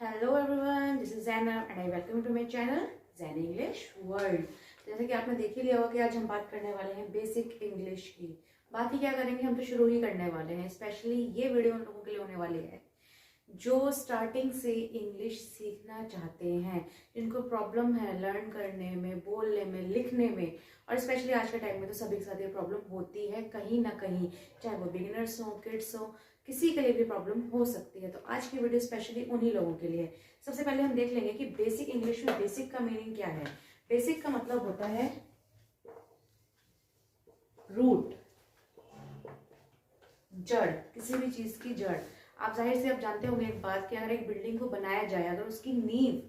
Hello everyone, this is Zainab and I welcome to my channel Zain English World. जैसे कि आपने देख ही लिया होगा कि आज हम बात करने वाले हैं बेसिक इंग्लिश की। बात ही क्या करेंगे, हम तो शुरू ही करने वाले हैं। स्पेशली ये वीडियो उन लोगों के लिए होने वाली है जो स्टार्टिंग से इंग्लिश सीखना चाहते हैं, जिनको प्रॉब्लम है लर्न करने में, बोलने में, लिखने में। और स्पेशली आज के टाइम में तो सभी के साथ ये प्रॉब्लम होती है कहीं ना कहीं, चाहे वो बिगिनर्स हो, किड्स हो, किसी के लिए भी प्रॉब्लम हो सकती है। तो आज की वीडियो स्पेशली उन्हीं लोगों के लिए। सबसे पहले हम देख लेंगे कि बेसिक इंग्लिश में बेसिक का मीनिंग क्या है। बेसिक का मतलब होता है रूट, जड़, किसी भी चीज की जड़। आप जाहिर से आप जानते होंगे एक बात कि अगर एक बिल्डिंग को बनाया जाए, अगर उसकी नींव,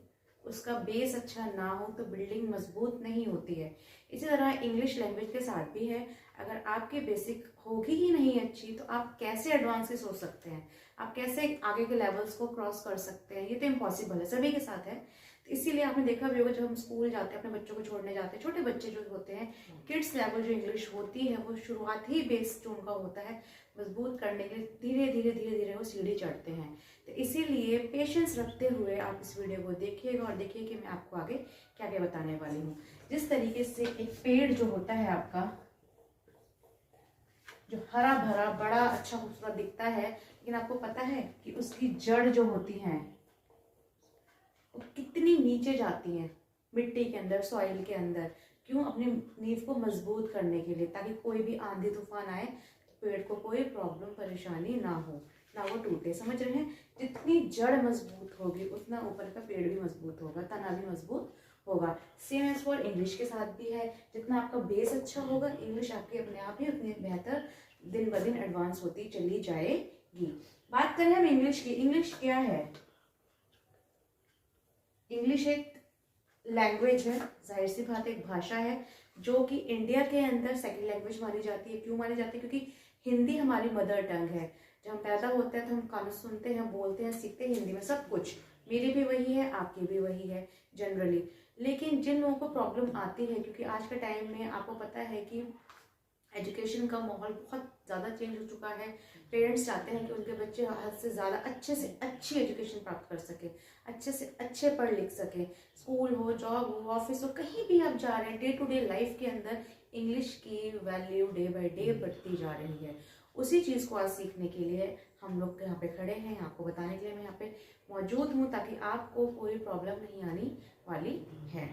उसका बेस अच्छा ना हो तो बिल्डिंग मजबूत नहीं होती है। इसी तरह इंग्लिश लैंग्वेज के साथ भी है। अगर आपकी बेसिक होगी ही नहीं अच्छी तो आप कैसे एडवांस से सोच सकते हैं, आप कैसे आगे के लेवल्स को क्रॉस कर सकते हैं? ये तो इम्पॉसिबल है, सभी के साथ है। तो इसीलिए आपने देखा भी होगा जब हम स्कूल जाते हैं, अपने बच्चों को छोड़ने जाते हैं, छोटे बच्चे जो होते हैं, किड्स लेवल जो इंग्लिश होती है वो शुरुआत ही बेस जो उनका होता है मजबूत करने के लिए धीरे धीरे धीरे धीरे वो सीढ़ी चढ़ते हैं। तो इसीलिए पेशेंस रखते हुए आप इस वीडियो को देखिएगा और देखिए कि मैं आपको आगे क्या क्या बताने वाली हूँ। जिस तरीके से एक पेड़ जो होता है आपका, जो हरा भरा बड़ा अच्छा खूबसूरत दिखता है, लेकिन आपको पता है कि उसकी जड़ जो होती हैं वो कितनी नीचे जाती हैं मिट्टी के अंदर, सॉइल के अंदर। क्यों? अपनी नींव को मजबूत करने के लिए, ताकि कोई भी आंधी तूफान आए तो पेड़ को कोई प्रॉब्लम परेशानी ना हो, ना वो टूटे। समझ रहे हैं? जितनी जड़ मजबूत होगी उतना ऊपर का पेड़ भी मजबूत होगा, तना भी मजबूत होगा। सेम एज फॉर इंग्लिश के साथ भी है। जितना आपका बेस अच्छा होगा, इंग्लिश आपकी अपने आप ही उतनी बेहतर दिन ब दिन एडवांस होती चली जाएगी। बात करें हम इंग्लिश की। इंग्लिश क्या है? इंग्लिश एक लैंग्वेज है, जाहिर सी बात एक भाषा है जो कि इंडिया के अंदर सेकंड लैंग्वेज मानी जाती है। क्यों मानी जाती है? क्योंकि हिंदी हमारी मदर टंग है। जब हम पैदा होते हैं तो हम कानून सुनते हैं, बोलते हैं, सीखते हैं हिंदी में सब कुछ। मेरी भी वही है, आपकी भी वही है जनरली। लेकिन जिन लोगों को प्रॉब्लम आती है, क्योंकि आज के टाइम में आपको पता है कि एजुकेशन का माहौल बहुत ज़्यादा चेंज हो चुका है। पेरेंट्स चाहते हैं कि उनके बच्चे हद से ज़्यादा अच्छे से अच्छी एजुकेशन प्राप्त कर सके, अच्छे से अच्छे पढ़ लिख सके। स्कूल हो, जॉब हो, ऑफिस हो, कहीं भी आप जा रहे हैं, डे टू डे लाइफ के अंदर इंग्लिश की वैल्यू डे बाय डे बढ़ती जा रही है। उसी चीज़ को आज सीखने के लिए हम लोग यहाँ पे खड़े हैं, आपको बताने के लिए मैं यहाँ पे मौजूद हूँ, ताकि आपको कोई प्रॉब्लम नहीं आने वाली है।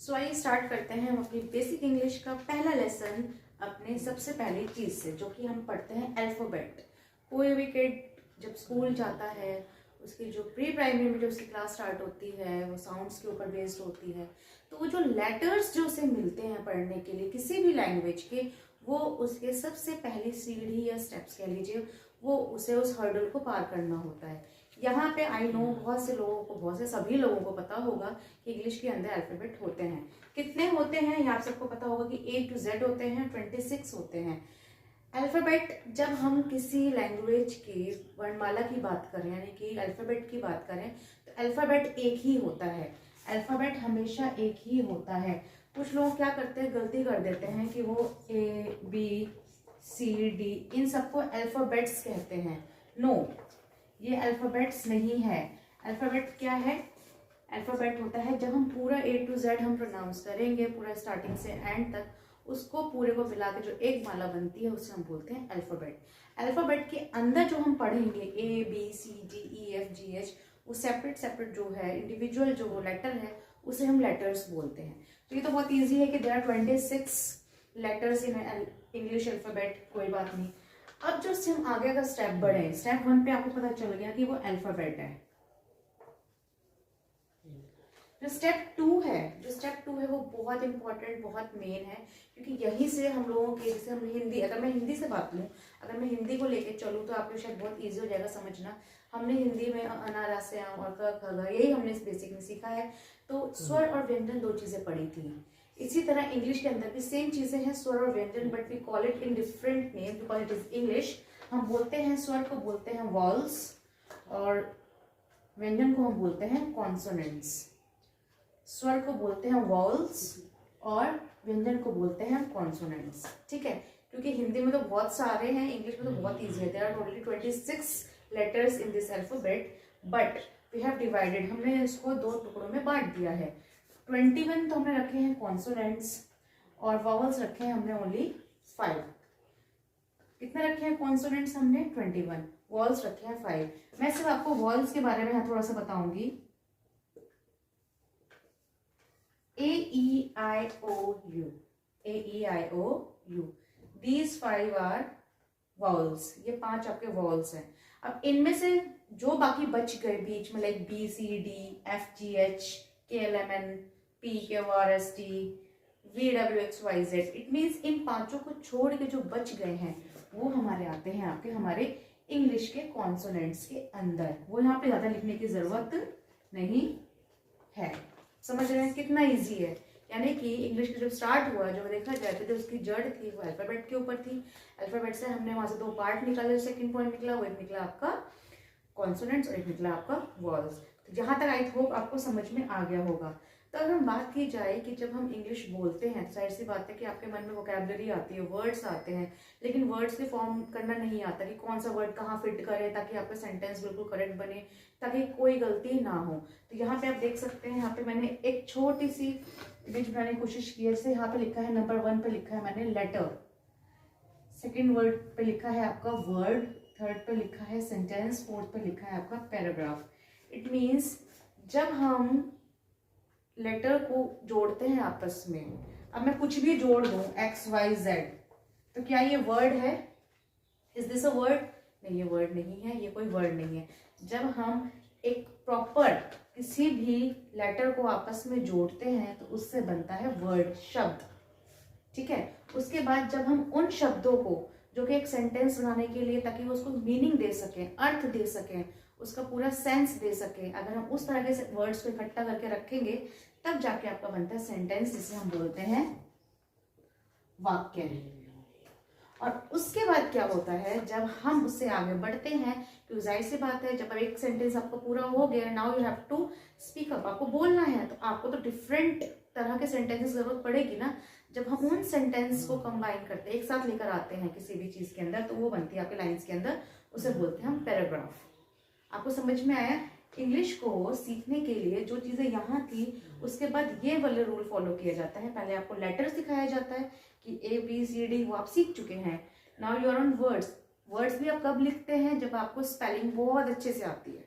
सो आइए स्टार्ट करते हैं हम अपनी बेसिक इंग्लिश का पहला लेसन अपने सबसे पहली चीज से, जो कि हम पढ़ते हैं अल्फाबेट। कोई भी किड जब स्कूल जाता है, उसकी जो प्री प्राइमरी में जो उसकी क्लास स्टार्ट होती है वो साउंड्स के ऊपर बेस्ड होती है। तो वो जो लेटर्स जो उसे मिलते हैं पढ़ने के लिए किसी भी लैंग्वेज के, वो उसके सबसे पहली सीढ़ी या स्टेप्स कह लीजिए, वो उसे उस हर्डल को पार करना होता है। यहाँ पे आई नो बहुत से लोगों को, बहुत से सभी लोगों को पता होगा कि इंग्लिश के अंदर अल्फाबेट होते हैं। कितने होते हैं ये आप सबको पता होगा कि A to Z होते हैं, 26 होते हैं अल्फाबेट। जब हम किसी लैंग्वेज की वर्णमाला की बात करें, यानी कि अल्फाबेट की बात करें, तो अल्फाबेट एक ही होता है। अल्फाबेट हमेशा एक ही होता है। कुछ लोग क्या करते हैं, गलती कर देते हैं कि वो ABCD इन सबको अल्फाबेट्स कहते हैं। नो, ये अल्फाबेट्स नहीं है। अल्फाबेट क्या है? अल्फाबेट होता है जब हम पूरा A to Z हम प्रोनाउंस करेंगे, पूरा स्टार्टिंग से एंड तक, उसको पूरे को मिला के जो एक माला बनती है उसे हम बोलते हैं अल्फाबेट। अल्फाबेट के अंदर जो हम पढ़ेंगे ABCDEFGH, वो सेपरेट सेपरेट जो है, इंडिविजुअल जो वो लेटर है, उसे हम लेटर्स बोलते हैं। तो ये तो बहुत ईजी है कि there are 26 letters in English alphabet, कोई बात नहीं। अब जो हम आगे का स्टेप बढ़े, स्टेप 1 पे आपको पता चल गया कि वो अल्फाबेट है। जो स्टेप 2 है वो बहुत इंपॉर्टेंट, बहुत मेन है, क्योंकि यहीं से हम लोगों के, जैसे हम हिंदी, अगर मैं हिंदी से बात लूँ, अगर मैं हिंदी को लेके चलूँ तो आपको शायद बहुत ईजी हो जाएगा समझना। हमने हिंदी में अनार से आम और क ख ग, यही हमने इस बेसिक में सीखा है। तो स्वर और व्यंजन दो चीजें पढ़ी थी। इसी तरह इंग्लिश के अंदर भी सेम चीजें हैं, स्वर और व्यंजन, but we call it in different name because it is English. हम बोलते हैं स्वर को बोलते हैं वॉल्स और व्यंजन को हम बोलते हैं कॉन्सोनेंट्स। स्वर को बोलते हैं वॉल्स और व्यंजन को बोलते हैं कॉन्सोनेंट्स। ठीक है? क्योंकि हिंदी में तो बहुत सारे हैं, इंग्लिश में तो बहुत ईजी है। There are only 26 letters in this alphabet, but we have divided, हमने इसको 2 टुकड़ों में बांट दिया है। 21 तो हमने रखे हैं कॉन्सोनेंट्स और वॉवल्स रखे हैं हमने ओनली 5। कितने रखे हैं कॉन्सोनेंट्स हमने 21, वॉल्स रखे हैं 5। मैं सिर्फ आपको वॉल्स के बारे में थोड़ा सा बताऊंगी। A-E-I-O-U, A-E-I-O-U, these 5 are vowels, ये 5 आपके वॉल्स हैं। अब इनमें से जो बाकी बच गए बीच में, like B-C-D-F-G-H, K-L-M-N, P-Q-R-S-T, V-W-X-Y-Z, it means in 5 को छोड़ के जो बच गए हैं वो हमारे आते हैं आपके हमारे इंग्लिश के कॉन्सोनेंट्स के अंदर। वो यहाँ पे ज़्यादा लिखने की ज़रूरत नहीं है। समझ रहे हैं कितना इजी है? यानी कि इंग्लिश का जब स्टार्ट हुआ, जब देखा जाए तो जो उसकी जड़ थी वो अल्फाबेट के ऊपर थी। अल्फाबेट से हमने वहाँ से 2 पार्ट निकाले। सेकंड पॉइंट निकला, वो एक निकला आपका कॉन्सोनेंट्स और एक निकला आपका वॉल्स। तो जहाँ तक आई होप आपको समझ में आ गया होगा। तो अगर हम बात की जाए कि जब हम इंग्लिश बोलते हैं तो जाहिर सी बात है कि आपके मन में वोकैबुलरी आती है, वर्ड्स आते हैं, लेकिन वर्ड्स के फॉर्म करना नहीं आता कि कौन सा वर्ड कहाँ फिट करे ताकि आपका सेंटेंस बिल्कुल करेक्ट बने, ताकि कोई गलती ना हो। तो यहाँ पे आप देख सकते हैं, यहाँ पे मैंने एक छोटी सी इमेज बनाने की कोशिश की है। जैसे यहाँ पे लिखा है नंबर 1 पे लिखा है मैंने लेटर, सेकेंड वर्ड पे लिखा है आपका वर्ड, थर्ड पे लिखा है सेंटेंस, फोर्थ पे लिखा है आपका पैराग्राफ। इट मीन्स जब हम लेटर को जोड़ते हैं आपस में, अब मैं कुछ भी जोड़ दूं XYZ, तो क्या ये वर्ड है? Is this a word? नहीं, ये वर्ड नहीं है, ये कोई वर्ड नहीं है। जब हम एक प्रॉपर किसी भी लेटर को आपस में जोड़ते हैं तो उससे बनता है वर्ड, शब्द। ठीक है। उसके बाद जब हम उन शब्दों को जो कि एक सेंटेंस बनाने के लिए, ताकि वो उसको मीनिंग दे सकें, अर्थ दे सकें, उसका पूरा सेंस दे सके, अगर हम उस तरह के वर्ड्स को इकट्ठा करके रखेंगे तब जाके आपका बनता है सेंटेंस, जिसे हम बोलते हैं वाक्य। और उसके बाद क्या होता है, जब हम उससे आगे बढ़ते हैं, तो जाहिर सी बात है जब एक सेंटेंस आपका पूरा हो गया, now you have to speak up, आपको बोलना है, तो आपको तो डिफरेंट तरह के सेंटेंसेस जरूरत पड़ेगी ना। जब हम उन सेंटेंस को कंबाइन करते हैं, एक साथ लेकर आते हैं किसी भी चीज के अंदर, तो वो बनती है आपके लाइंस के अंदर, उसे बोलते हैं हम पैराग्राफ। आपको समझ में आया? इंग्लिश को सीखने के लिए जो चीजें यहाँ थी, उसके बाद ये वाले रूल फॉलो किया जाता है। पहले आपको लेटर सिखाया जाता है कि ABCD, वो आप सीख चुके हैं। Now you are on words. Words भी आप कब लिखते हैं? जब आपको स्पेलिंग बहुत अच्छे से आती है।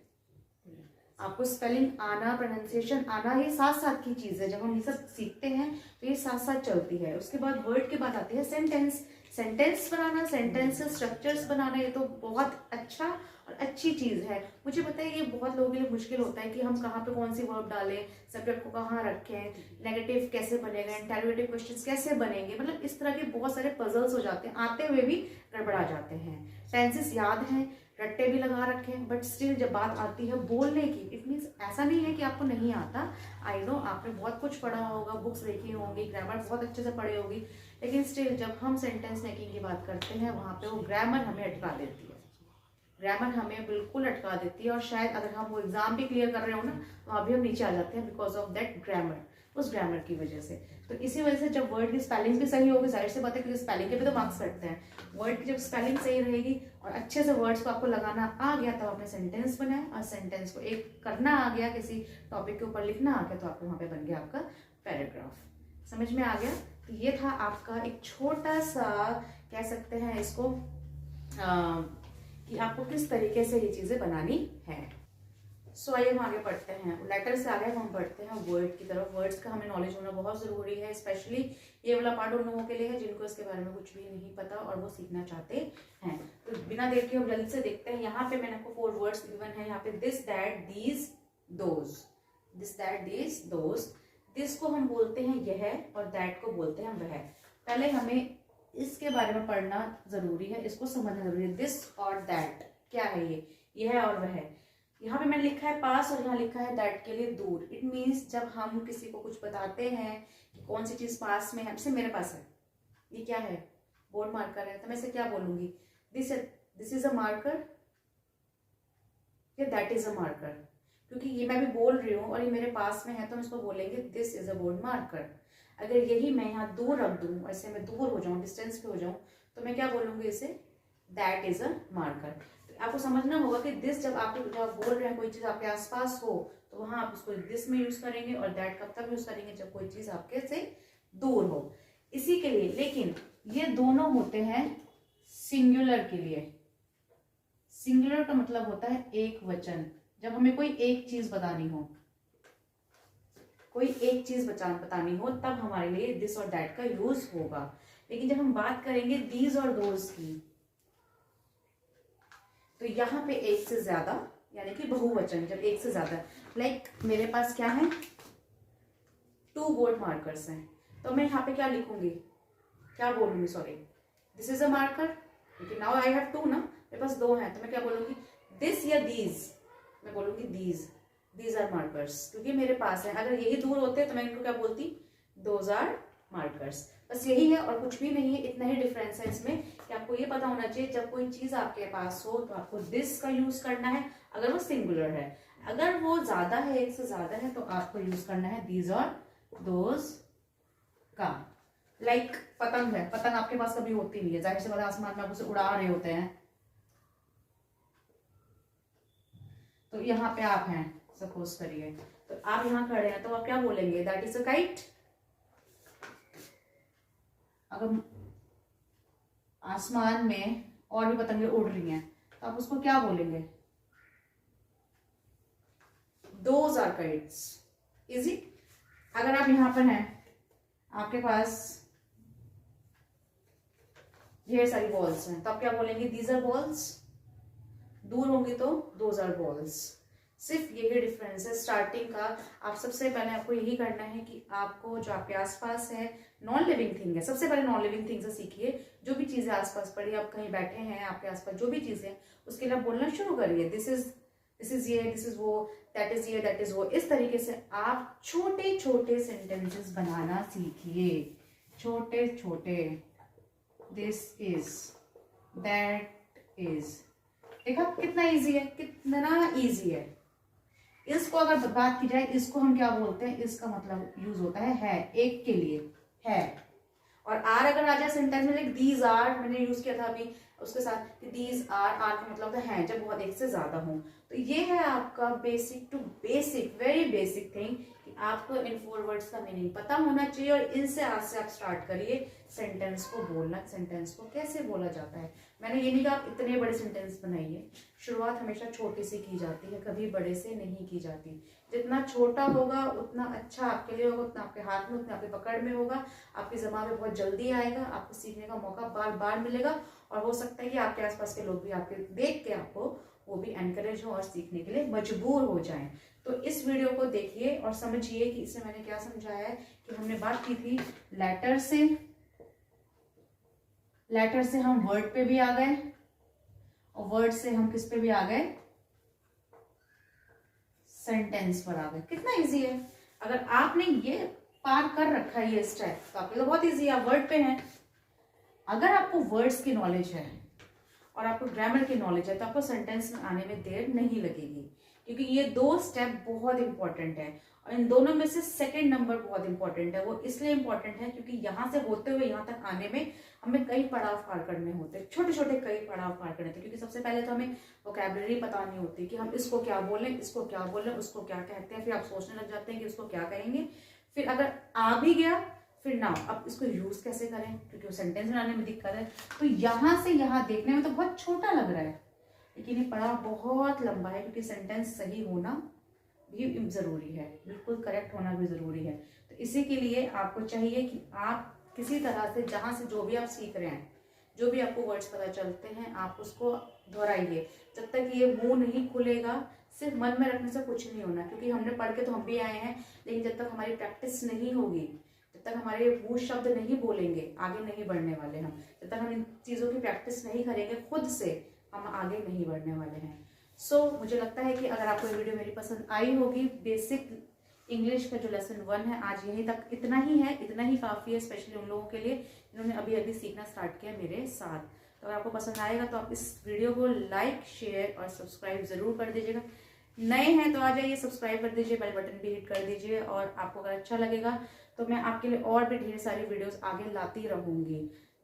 आपको स्पेलिंग आना, प्रोनाउंसिएशन आना, ये साथ साथ की चीज है। जब हम ये सब सीखते हैं तो ये साथ साथ चलती है। उसके बाद वर्ड के बाद आती है सेंटेंस। सेंटेंस बनाना, सेंटेंस स्ट्रक्चर्स बनाना, ये तो बहुत अच्छा और अच्छी चीज है। मुझे पता है ये बहुत लोगों के लिए मुश्किल होता है कि हम कहाँ पे कौन सी वर्ब डालें, सब्जेक्ट को कहाँ रखें, नेगेटिव कैसे बनेगा, इंटरोगेटिव क्वेश्चंस कैसे बनेंगे, मतलब इस तरह के बहुत सारे पजल्स हो जाते हैं, आते हुए भी गड़बड़ा जाते हैं। टेंसेस याद हैं, रट्टे भी लगा रखे हैं, बट स्टिल जब बात आती है बोलने की, इट मीन्स ऐसा नहीं है कि आपको नहीं आता। आई नो आपने बहुत कुछ पढ़ा होगा, बुक्स देखी होंगी, ग्रामर बहुत अच्छे से पढ़ी होगी, लेकिन स्टिल जब हम सेंटेंस मेकिंग की बात करते हैं, वहाँ पे वो ग्रामर हमें अटका देती है। ग्रामर हमें बिल्कुल अटका देती है, और शायद अगर हम वो एग्जाम भी क्लियर कर रहे हो ना, तो अभी हम नीचे आ जाते हैं बिकॉज ऑफ दैट ग्रामर, उस ग्रामर की वजह से। तो इसी वजह से जब वर्ड की स्पेलिंग भी सही होगी, जाहिर सी बात है कि स्पेलिंग के भी तो मार्क्स कटते हैं। वर्ड की जब स्पेलिंग सही रहेगी और अच्छे से वर्ड्स को आपको लगाना आ गया, तब आपने सेंटेंस बनाया, और सेंटेंस को एक करना आ गया, किसी टॉपिक के ऊपर लिखना आ गया, तो आपको वहाँ पे बन गया आपका पैराग्राफ। समझ में आ गया? तो ये था आपका एक छोटा सा, कह सकते हैं इसको, कि आपको किस तरीके से ये चीजें बनानी है। सो आइए हम आगे बढ़ते हैं। लेटर से आगे हम बढ़ते हैं वर्ड की तरफ। वर्ड्स का हमें नॉलेज होना बहुत जरूरी है, स्पेशली ये वाला पार्ट उन लोगों के लिए है जिनको इसके बारे में कुछ भी नहीं पता और वो सीखना चाहते हैं। तो बिना देर के हम जल्दी से देखते हैं। यहाँ पे मैंने आपको 4 वर्ड्स गिवन है। यहाँ पे this, that, these, those. This, that, these, those. This को हम बोलते हैं यह, और दैट को बोलते हैं वह। पहले हमें इसके बारे में पढ़ना जरूरी है, इसको समझना जरूरी है। दिस और दैट क्या है? ये यह और वह। यहाँ पे मैंने लिखा है पास और यहाँ लिखा है दैट के लिए दूर। इट मीन्स जब हम किसी को कुछ बताते हैं कि कौन सी चीज पास में है, जैसे मेरे पास है, ये क्या है? बोर्ड मार्कर है, तो मैं इसे क्या बोलूंगी? दिस इज अ मार्कर, या दैट इज अ मार्कर। क्योंकि ये मैं भी बोल रही हूँ और ये मेरे पास में है, तो हम इसको बोलेंगे this is a board marker. अगर यही मैं यहाँ दूर रख दूँ, ऐसे मैं दूर हो जाऊँ, डिस्टेंस पे हो जाऊँ, तो मैं क्या बोलूंगी? इसे दैट इज अ मार्कर। तो आपको समझना होगा कि दिस जब आप बोल रहे हैं कोई चीज आपके आसपास हो तो वहां आप उसको दिस में यूज करेंगे, और दैट कब तक यूज करेंगे जब कोई चीज आपके से दूर हो। इसी के लिए, लेकिन ये दोनों होते हैं सिंगुलर के लिए। सिंगुलर का मतलब होता है एक वचन, जब हमें कोई एक चीज बतानी हो, कोई एक चीज बतानी हो तब हमारे लिए दिस और दैट का यूज होगा। लेकिन जब हम बात करेंगे दीज और दोज की, तो यहाँ पे एक से ज्यादा यानी कि बहुवचन, जब एक से ज्यादा, लाइक मेरे पास क्या है, 2 बोर्ड मार्कर्स हैं, तो मैं यहाँ पे क्या लिखूंगी, क्या बोलूंगी, sorry, this is a marker, क्योंकि नाउ आई हैव 2 ना, मेरे पास 2 हैं, तो मैं क्या बोलूंगी, दिस या दीज, मैं बोलूंगी दीज आर मार्कर्स, क्योंकि मेरे पास है। अगर यही दूर होते तो मैं इनको क्या बोलती, दोज आर मार्कर्स। बस यही है और कुछ भी नहीं है, इतना ही डिफरेंस है इसमें कि आपको ये पता होना चाहिए जब कोई चीज आपके पास हो तो आपको दिस का यूज करना है अगर वो सिंगुलर है, अगर वो ज्यादा है, एक से ज्यादा है, तो आपको यूज करना है दीज और दोज का। लाइक पतंग है, पतंग आपके पास कभी होती नहीं है, जाहिर सी बात आसमान में आप उसे उड़ा रहे होते हैं, तो यहाँ पे आप हैं सपोज करिए, तो आप यहाँ खड़े हैं, तो आप क्या बोलेंगे, दैट इज अ काइट। अगर आसमान में और भी पतंगे उड़ रही हैं तो आप उसको क्या बोलेंगे, दोज आर काइट्स। इजी। अगर आप यहां पर हैं, आपके पास ढेर सारी बॉल्स हैं, तो आप क्या बोलेंगे, दीज आर बॉल्स। दूर होंगे तो दोज आर बॉल्स। सिर्फ यही डिफरेंस है स्टार्टिंग का। आप सबसे पहले आपको यही करना है कि आपको जो आपके आसपास है, नॉन लिविंग थिंग है, सबसे पहले नॉन लिविंग थिंग से सीखिए। जो भी चीजें आसपास पड़ी, आप कहीं बैठे हैं, आपके आसपास जो भी चीजें हैं उसके लिए आप बोलना शुरू करिए, दिस इज ये, दिस इज वो, दैट इज ये, दैट इज वो। इस तरीके से आप छोटे छोटे सेंटेंसेस बनाना सीखिए, छोटे छोटे, दिस इज, दैट इज। देखा कितना इजी है, कितना इजी है। इसको अगर बात की जाए, इसको हम क्या बोलते हैं, इसका मतलब यूज होता है, एक के लिए है। और आर अगर आ जाए सेंटेंस में, लाइक दीज आर मैंने यूज किया था अभी उसके साथ, कि दीज आर का मतलब है जब बहुत एक से ज्यादा हो। तो ये है आपका basic to basic, very basic thing, कि आपको इन 4 वर्ड्स का मीनिंग पता होना चाहिए, और इनसे आज से आप स्टार्ट करिए सेंटेंस को बोलना, सेंटेंस को कैसे बोला जाता है। मैंने ये नहीं कहा आप इतने बड़े सेंटेंस बनाइए, शुरुआत हमेशा छोटी से की जाती है, कभी बड़े से नहीं की जाती। जितना छोटा होगा उतना अच्छा आपके लिए होगा, उतना आपके हाथ में, उतना आपके पकड़ में होगा, आपकी ज़बान में बहुत जल्दी आएगा, आपको सीखने का मौका बार बार मिलेगा, और हो सकता है कि आपके आसपास के लोग भी आपके देख के आपको वो भी एनकरेज हो और सीखने के लिए मजबूर हो जाएं। तो इस वीडियो को देखिए और समझिए कि इसमें मैंने क्या समझाया है। कि हमने बात की थी लेटर से, लेटर से हम वर्ड पे भी आ गए, और वर्ड से हम किस पे भी आ गए, सेंटेंस पर आ गए। कितना इजी है। अगर आपने ये पार कर रखा है ये स्टेप, तो आपके लिए बहुत इजी है, आप वर्ड पे हैं। अगर आपको वर्ड्स की नॉलेज है और आपको ग्रामर की नॉलेज है, तो आपको सेंटेंस में आने में देर नहीं लगेगी, क्योंकि ये 2 स्टेप बहुत इंपॉर्टेंट है। और इन दोनों में से सेकंड नंबर बहुत इंपॉर्टेंट है। वो इसलिए इंपॉर्टेंट है क्योंकि यहाँ से होते हुए यहाँ तक आने में हमें कई पड़ाव पार करने होते हैं, छोटे छोटे कई पड़ाव पार करने होते हैं। क्योंकि सबसे पहले तो हमें वोकैबुलरी पता नहीं होती कि हम इसको क्या बोलें, इसको क्या बोलें, उसको क्या कहते हैं। फिर आप सोचने लग जाते हैं कि उसको क्या कहेंगे। फिर अगर आ भी गया, फिर ना अब इसको यूज कैसे करें, क्योंकि वो सेंटेंस बनाने में दिक्कत है। तो यहाँ से यहाँ देखने में तो बहुत छोटा लग रहा है, लेकिन ये पड़ाव बहुत लंबा है, क्योंकि सेंटेंस सही होना भी जरूरी है, बिल्कुल करेक्ट होना भी जरूरी है। तो इसी के लिए आपको चाहिए कि आप किसी तरह से, जहां से जो भी आप सीख रहे हैं, जो भी आपको वर्ड्स पता चलते हैं, आप उसको दोहराइए। जब तक ये मुंह नहीं खुलेगा, सिर्फ मन में रखने से कुछ नहीं होना, क्योंकि हमने पढ़ के तो हम भी आए हैं, लेकिन जब तक हमारी प्रैक्टिस नहीं होगी, जब तक हमारे मुंह शब्द नहीं बोलेंगे, आगे नहीं बढ़ने वाले हम। जब तक हम इन चीज़ों की प्रैक्टिस नहीं करेंगे खुद से, हम आगे नहीं बढ़ने वाले हैं। मुझे लगता है कि अगर आपको ये वीडियो मेरी पसंद आई होगी, बेसिक इंग्लिश का जो लेसन 1 है, आज यहीं तक इतना ही है, इतना ही काफ़ी है, स्पेशली उन लोगों के लिए जिन्होंने अभी अभी सीखना स्टार्ट किया मेरे साथ। तो अगर आपको पसंद आएगा तो आप इस वीडियो को लाइक, शेयर और सब्सक्राइब ज़रूर कर दीजिएगा। नए हैं तो आ जाइए, सब्सक्राइब कर दीजिए, बेल बटन भी हिट कर दीजिए। और आपको अगर अच्छा लगेगा तो मैं आपके लिए और भी ढेर सारी वीडियोज़ आगे लाती रहूँगी।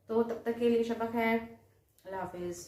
तो तब तक के लिए शबा खैर, अल्लाह हाफिज़।